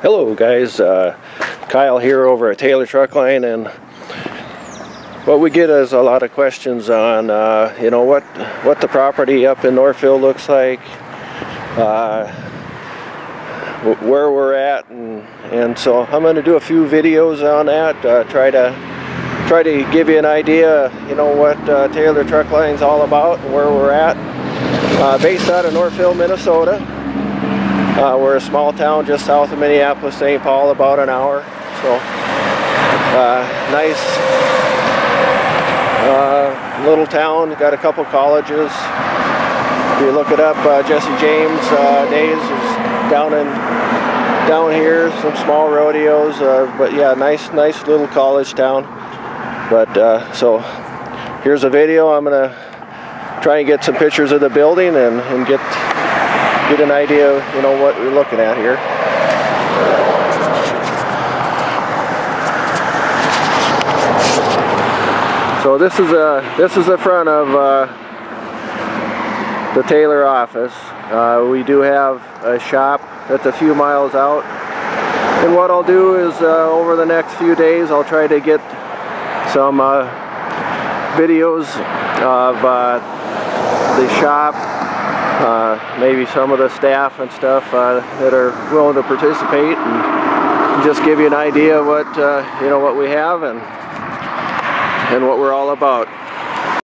Hello guys, Kyle here over at Taylor Truck Line, and what we get is a lot of questions on you know, what the property up in Northfield looks like, where we're at, and so I'm going to do a few videos on that, try to give you an idea, you know, what Taylor Truck Line's all about and where we're at. Based out of Northfield, Minnesota. We're a small town just south of Minneapolis, St. Paul, about an hour. So nice little town. Got a couple colleges. If you look it up, Jesse James days is down here. Some small rodeos, but yeah, nice little college town. But so here's a video. I'm gonna try and get some pictures of the building and get an idea, you know, what we're looking at here. So this is the front of the Taylor office. We do have a shop that's a few miles out, and what I'll do is over the next few days I'll try to get some videos of the shop, maybe some of the staff and stuff that are willing to participate, and just give you an idea of what you know, what we have and what we're all about.